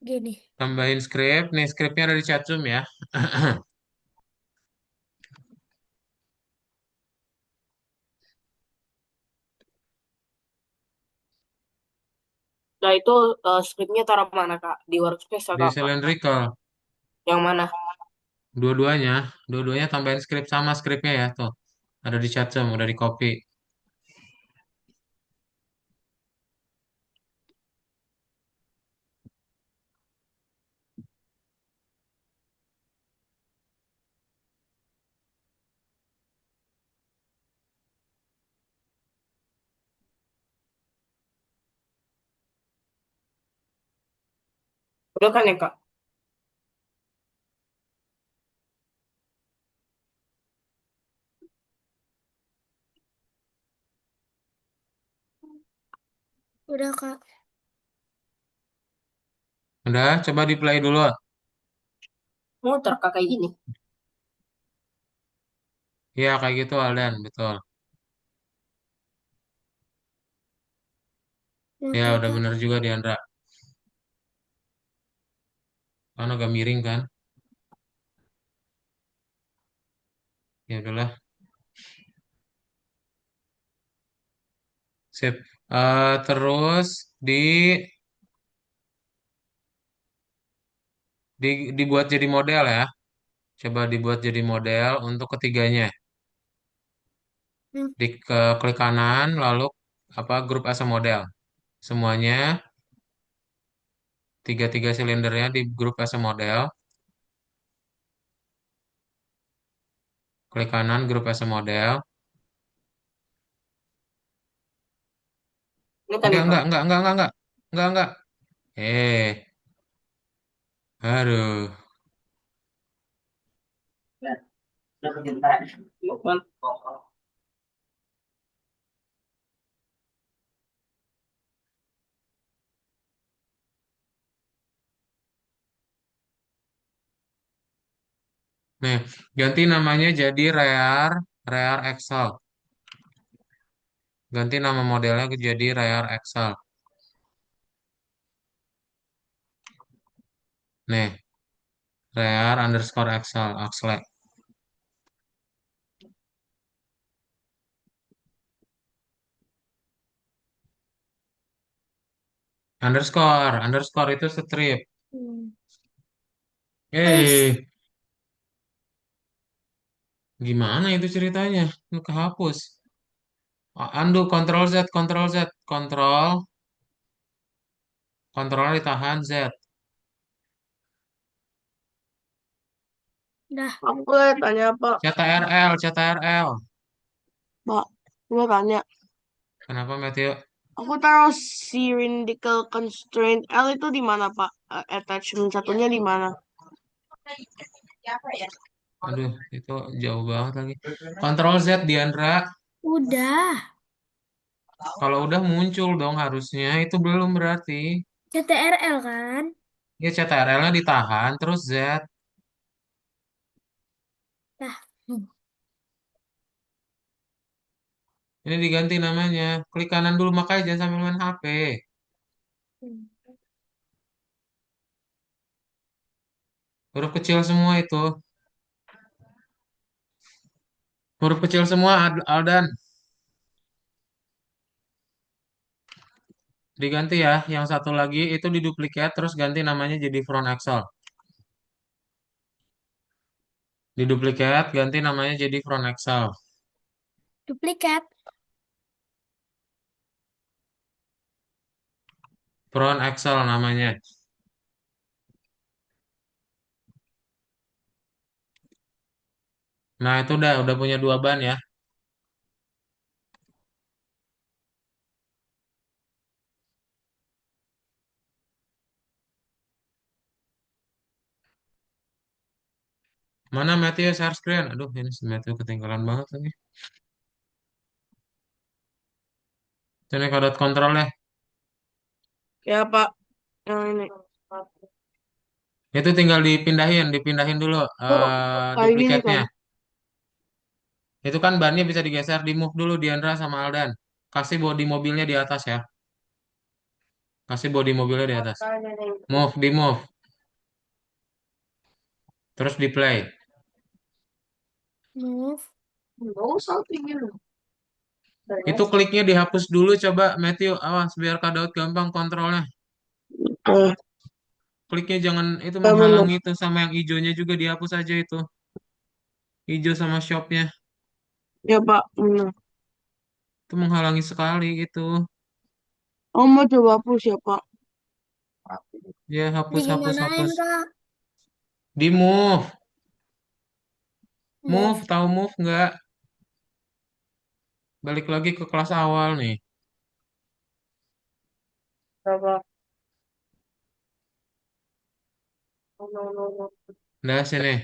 Gini. Tambahin script. Nih, script-nya ada di chat Zoom ya. Nah itu scriptnya taruh mana kak? Di workspace Di atau apa? cylindrical. Yang mana? Dua-duanya. Dua-duanya tambahin script sama script-nya ya. Tuh. Ada di chat Zoom, udah di copy. Udah kan ya kak? Udah, Kak. Udah, coba di play dulu. Muter kak kayak gini. Ya, kayak gitu Aldan, betul. Ya, Muter, udah Kak. bener juga Diandra. Kan agak miring kan? Ya udahlah, sip. Terus di, dibuat jadi model ya. Coba dibuat jadi model untuk ketiganya. Hmm. Klik kanan, lalu apa grup as a model. Semuanya tiga-tiga silindernya di grup as a model. Klik kanan, grup as a model. Ini kan ya kak. Enggak. Eh, aduh. Bukan. Nih, ganti namanya jadi Rear Excel. Ganti nama modelnya jadi Rear Excel. Nih, Rear underscore Excel, Axle. Underscore itu strip. Hmm. Ais. Eh, gimana itu ceritanya? Lu kehapus. Undo, Control Z, kontrolnya ditahan Z. Dah. Aku boleh tanya apa, CTRL. Pak? Gue tanya. Kenapa Matthew? Aku taruh cylindrical constraint L itu di mana, Pak? Attachment satunya di mana? Aduh, itu jauh banget lagi. Kontrol Z, Diandra. Udah. Kalau udah muncul dong harusnya. Itu belum berarti. CTRL kan? Ya CTRL-nya ditahan, terus Z. Dah. Hmm. Ini diganti namanya. Klik kanan dulu, makanya jangan sambil main HP. Huruf kecil semua itu. Huruf kecil semua, Aldan. Diganti ya. Yang satu lagi itu diduplikat, terus ganti namanya jadi front axle. Diduplikat, ganti namanya jadi front axle. Duplikat. Front axle namanya. Nah, itu udah punya dua ban ya. Mana Matthew share screen? Aduh, ini si Matthew ketinggalan banget lagi. Ini kodot kontrolnya. Ya Pak, yang ini. Itu tinggal dipindahin dulu Oh, kayak gini duplikatnya. kan? Itu kan bannya bisa digeser, di move dulu Diandra sama Aldan. Kasih bodi mobilnya di atas ya. Kasih bodi mobilnya di atas. Move, di move. Terus di play. Move. No, something you. Itu kliknya dihapus dulu coba Matthew. Awas biar Kak Daud gampang kontrolnya. Oh, Kliknya jangan itu ya benar. menghalangi itu sama yang hijaunya juga dihapus aja itu. Hijau sama shopnya. Ya Pak, benar. Itu menghalangi sekali gitu. Oh, mau coba hapus ya Pak. Ya hapus, hapus, Digimanain, hapus. Kak? Di move. Move, Move. tahu move nggak? Balik lagi ke kelas awal nih. Coba. No, no, no, no. Nah, sini.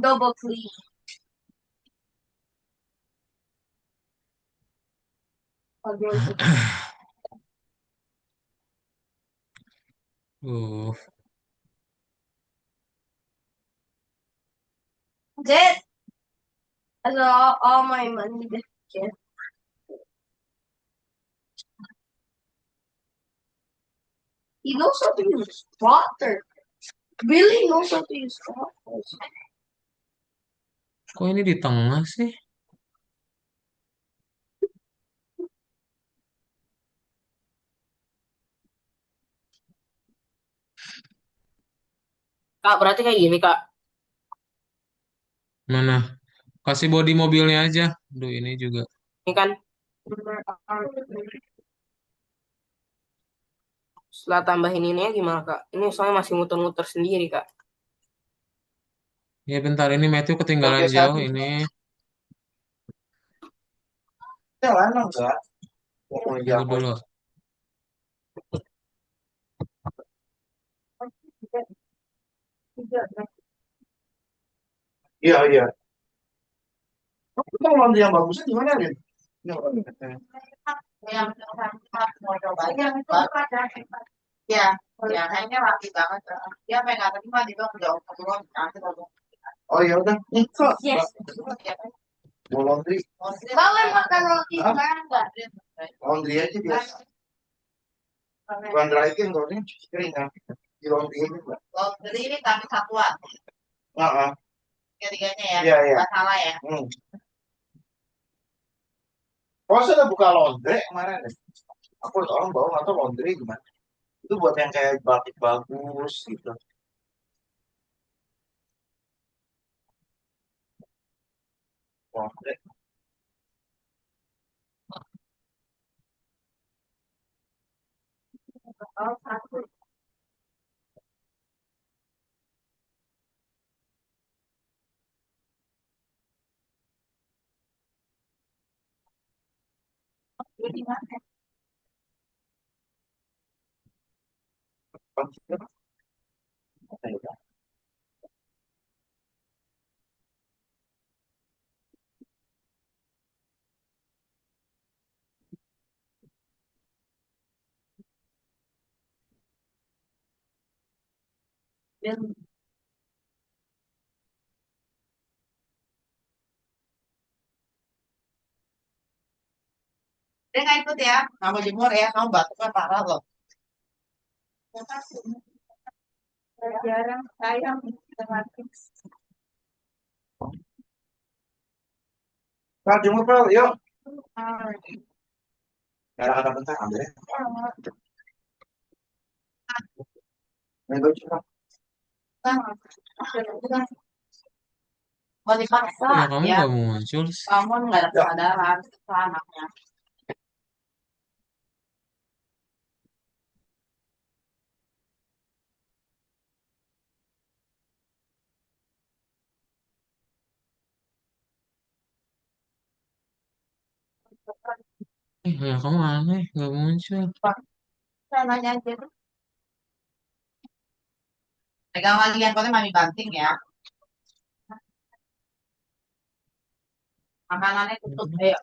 Double click. Uh, Jet, all my money back. Jet. He knows how to use water. Billy knows how to use water. kok ini di tengah sih? Kak, berarti kayak gini, Kak. Mana? Kasih bodi mobilnya aja. Duh, ini juga. Ini kan setelah tambahin ini ya gimana, Kak? Ini soalnya masih muter-muter sendiri, Kak. Ya bentar, ini Matthew ketinggalan Biasa jauh aja. ini. Ya, lama enggak? Tunggu dulu. Iya, iya. Kamu mau laundry yang bagusnya di mana, Rin? Yang mau coba yang itu ada. Ya, ya kayaknya rapi banget. Dia pengen nggak terima dia udah turun nanti ngomong. Oh ya udah, nih kok. Yes. Mau laundry? Kalau makan roti sekarang enggak. Laundry aja biasa. Bukan dry clean, kalau ini cuci kering kan. Di laundry aja, Mbak. Laundry ini tapi satuan. Heeh. Ketiganya ya. Iya, iya. Nggak salah ya. Oh, saya udah buka laundry kemarin deh. Aku lihat orang bawa atau laundry gimana? Itu buat yang kayak batik bagus gitu. Laundry. Oh, satu. Itu di mana? Dia dia nggak ikut ya, nggak mau jemur ya, kamu batuknya parah loh. Jarang sayang gratis. Pak, jemput Pak, yuk. Ada kata bentar, ambil ya. Ini lucu, Pak. Mau dipaksa Ya kamu ya, nggak mau muncul sih. kamu nggak ada kesadaran ke anaknya. Ya kamu aneh, nggak muncul. Saya nanya aja tuh. Pegang lagi yang handphonenya mami banting ya. Makanannya tutup, ayo.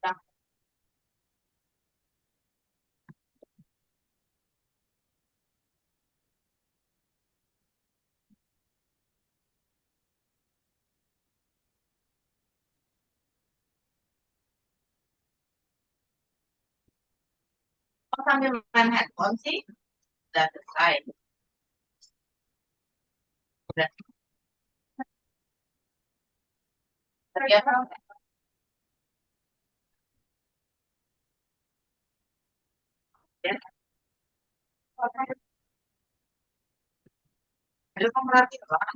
Dah. Kok sambil main handphone sih? Udah selesai. Udah. Terbiasa. Ya. Aduh, kamu berarti lah.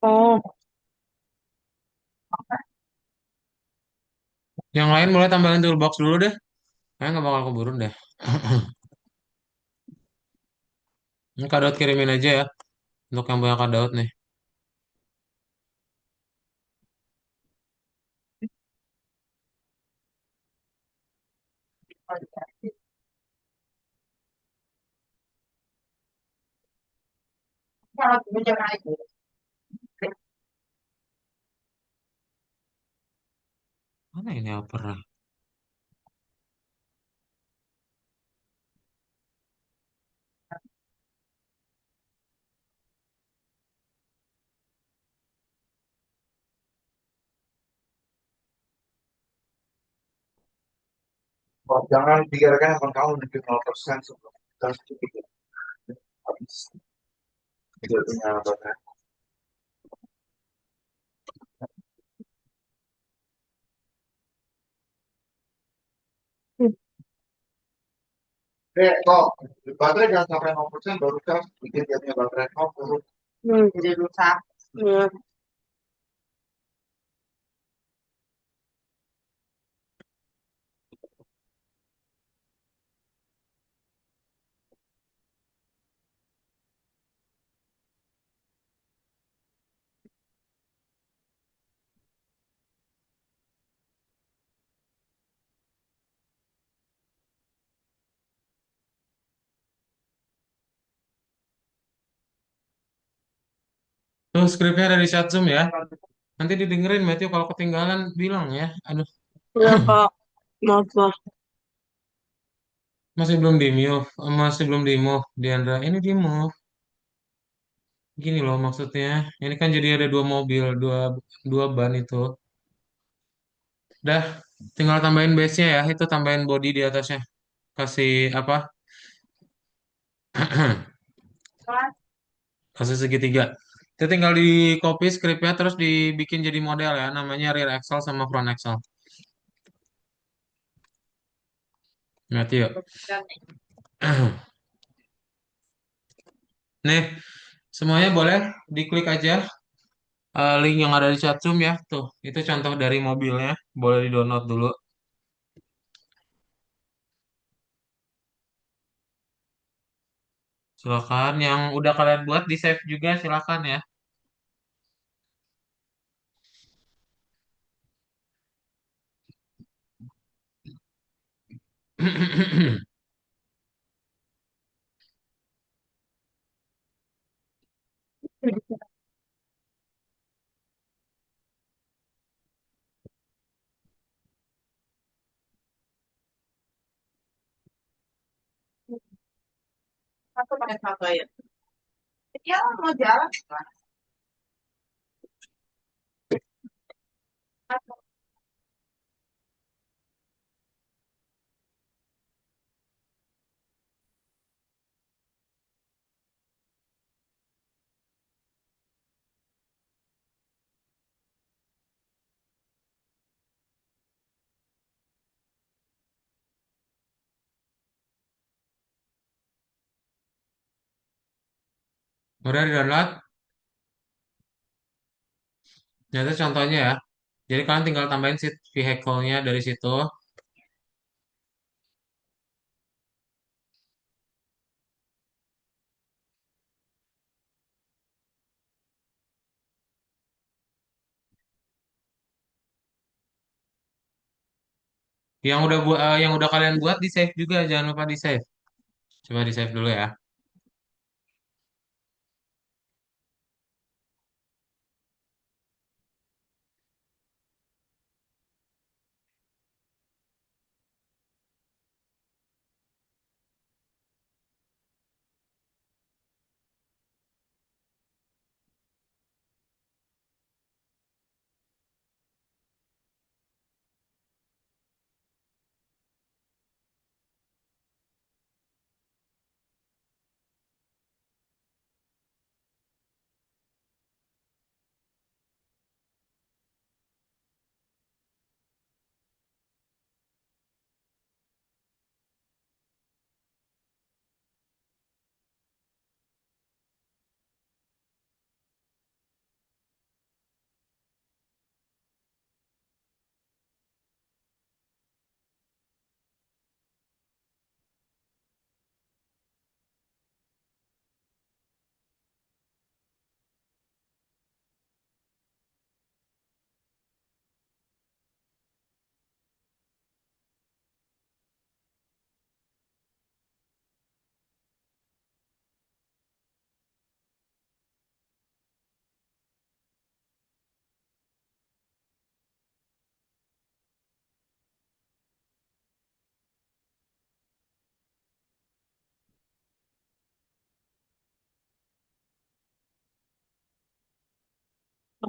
Oh, Yang lain boleh tambahin toolbox dulu deh. Kayaknya nggak bakal keburu deh. Ini Kak Daud kirimin aja ya. Untuk yang punya Kak Daud nih. Kalau dulu jangan itu. Mana ini Opera? Oh, jangan pikirkan handphone kamu menuju 0% sebelum kita sedikit habis. Tidak punya baterai. Kok baterai jangan sampai 0% baru cas, bikin dia punya baterai nol turun. Jadi rusak. iya. Tuh skripnya ada di chat Zoom ya. Nanti didengerin Matthew kalau ketinggalan bilang ya. Aduh, Udah, Kak. Maaf, Pak. masih belum di mute, masih belum di move, Diandra. Ini di move. Gini loh maksudnya. Ini kan jadi ada dua mobil, dua dua ban itu. Dah, tinggal tambahin base-nya ya. Itu tambahin body di atasnya. Kasih apa? Kasih segitiga. Itu tinggal di copy scriptnya terus dibikin jadi model ya. Namanya rear axle sama front axle. Ngerti yuk. Nih, semuanya boleh diklik aja link yang ada di chat Zoom ya. Tuh, itu contoh dari mobilnya. Boleh di-download dulu. Silakan. Yang udah kalian buat di-save juga silakan ya. Aku pakai sepatu ya. Dia mau jalan kan? Udah di-download? Nyata contohnya ya. Jadi kalian tinggal tambahin seat vehicle-nya dari situ. Yang udah kalian buat di save juga, jangan lupa di save. Coba di save dulu ya.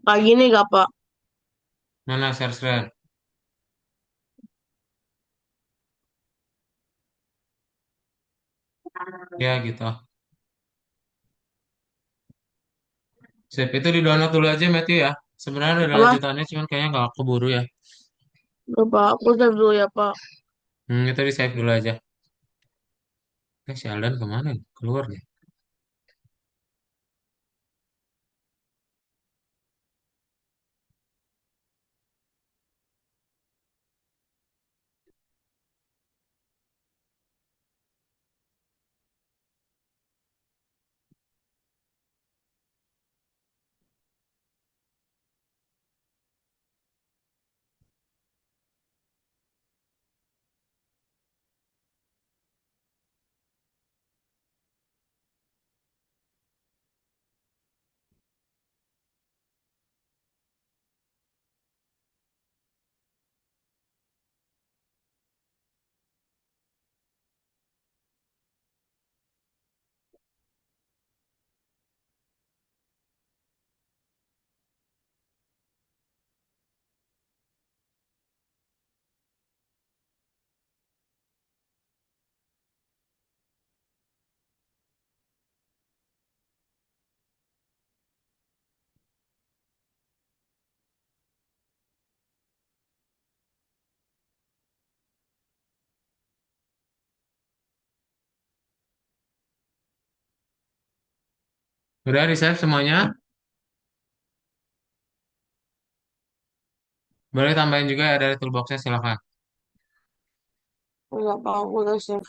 Kayak gini gak, Pak? Mana share? Ya gitu. Sip, itu di-download dulu aja Matthew ya. Sebenarnya ada Apa? lanjutannya, cuman kayaknya nggak keburu ya. Udah, Pak. Aku save dulu ya, Pak. Itu di save dulu aja. Si Aldan kemana nih? Keluar deh. Udah di save semuanya. Boleh tambahin juga ya dari toolboxnya silakan. Enggak, Pak. Aku udah save.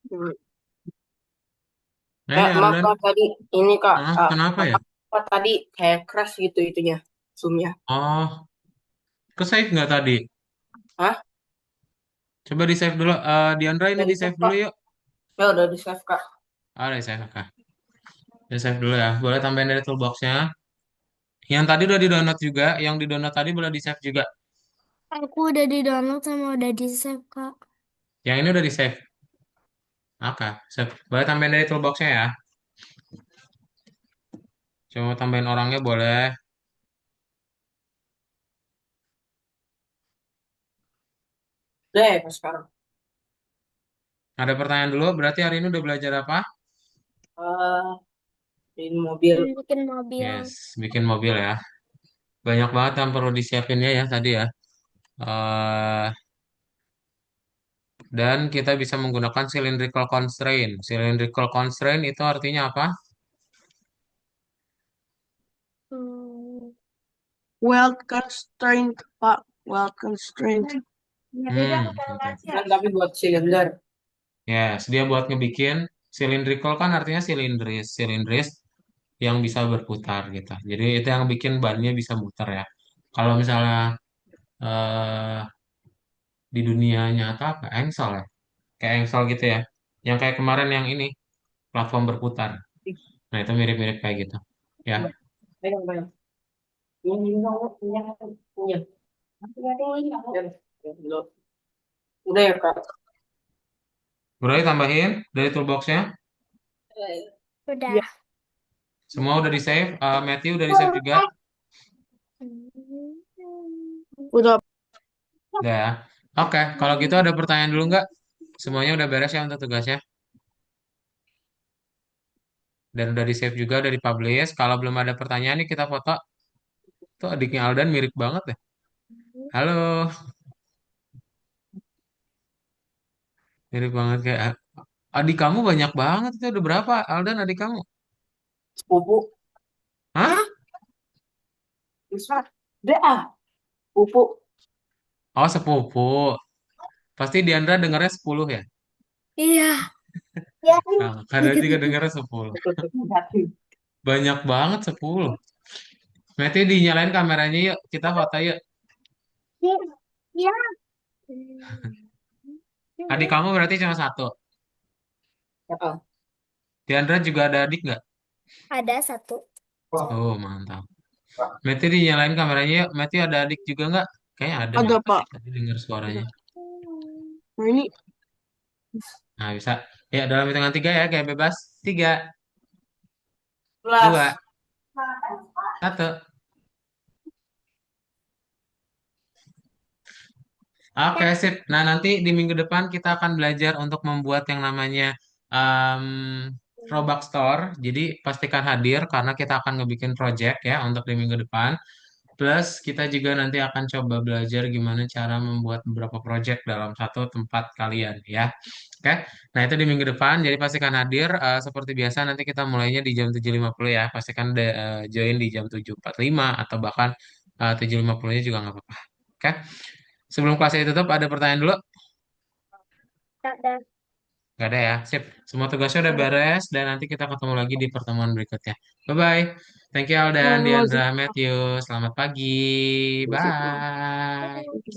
Hmm. Ini Maaf Aldan. Kak, tadi ini Kak, Ah, kenapa ya? apa tadi kayak crash gitu itunya, zoomnya. Oh, ke save nggak tadi? Hah? Coba di save dulu. Diandra ini Udah di di save save dulu Kak. yuk. Ya udah di save Kak. Ah, di save, oke. Di save dulu ya. Boleh tambahin dari toolboxnya. Yang tadi udah di-download juga. Yang di-download tadi boleh di save juga. Aku udah di download sama udah di save, Kak. Yang ini udah di save. Oke, save. Boleh tambahin dari toolboxnya ya. Coba tambahin orangnya boleh. Udah ya Kak sekarang. Ada pertanyaan dulu. Berarti hari ini udah belajar apa? Eh, ini mobil. Bikin mobil. Yes, bikin mobil ya. Banyak banget yang perlu disiapinnya ya tadi ya. eh dan kita bisa menggunakan cylindrical constraint. Cylindrical constraint itu artinya apa? Hmm. Weld constraint Pak. Weld constraint. Oke. Kan tapi buat silinder. Yes, dia buat ngebikin cylindrical kan artinya silindris, silindris yang bisa berputar gitu. Jadi itu yang bikin bannya bisa muter ya. Kalau misalnya eh, di dunia nyata apa? Engsel ya. Kayak engsel gitu ya. Yang kayak kemarin yang ini platform berputar. Nah, itu mirip-mirip kayak gitu. Ya. Pegang, pegang. Ini kamu punya, punya. Ya, udah ya Kak. Berarti tambahin dari toolboxnya. Udah. Iya. Semua udah di save. Matthew udah di save juga. Udah. Udah ya. Oke, kalau gitu ada pertanyaan dulu nggak? Semuanya udah beres ya untuk tugasnya. Dan udah di save juga, udah di publish. Kalau belum ada pertanyaan nih kita foto. Tuh adiknya Aldan mirip banget ya. Halo, mirip banget kayak adik kamu banyak banget itu udah berapa Aldan adik kamu? Sepupu. Hah? Bisa. Udah ah. Sepupu. Oh sepupu. Pasti Diandra dengarnya 10 ya? Iya. Nah, kadang juga dengarnya 10. Banyak banget 10. Nanti dinyalain kameranya yuk, kita foto yuk. Iya. Adik kamu berarti cuma satu. Ya, Diandra juga ada adik nggak? Ada satu. Oh mantap. Meti dinyalain kameranya yuk. Meti ada adik juga nggak? Kayaknya ada nih. ada Pak. Tadi dengar suaranya. Nah ini Nah bisa. Ya dalam hitungan tiga ya, kayak bebas. Tiga, kelas. dua, satu. Oke, sip. Nah, nanti di minggu depan kita akan belajar untuk membuat yang namanya um, Robux Store. Jadi pastikan hadir karena kita akan ngebikin project ya untuk di minggu depan. Plus kita juga nanti akan coba belajar gimana cara membuat beberapa project dalam satu tempat kalian ya. Oke. Nah, itu di minggu depan. Jadi pastikan hadir. Seperti biasa nanti kita mulainya di jam 7.50 ya. Pastikan join di jam 7.45 atau bahkan 7.50-nya juga nggak apa-apa. Oke. Sebelum kelasnya ditutup, ada pertanyaan dulu? Ada. Nggak ada ya. Sip. Semua tugasnya udah beres dan nanti kita ketemu lagi di pertemuan berikutnya. Bye-bye. Thank you Aldan, Diandra, Matthew. Selamat pagi. Bye.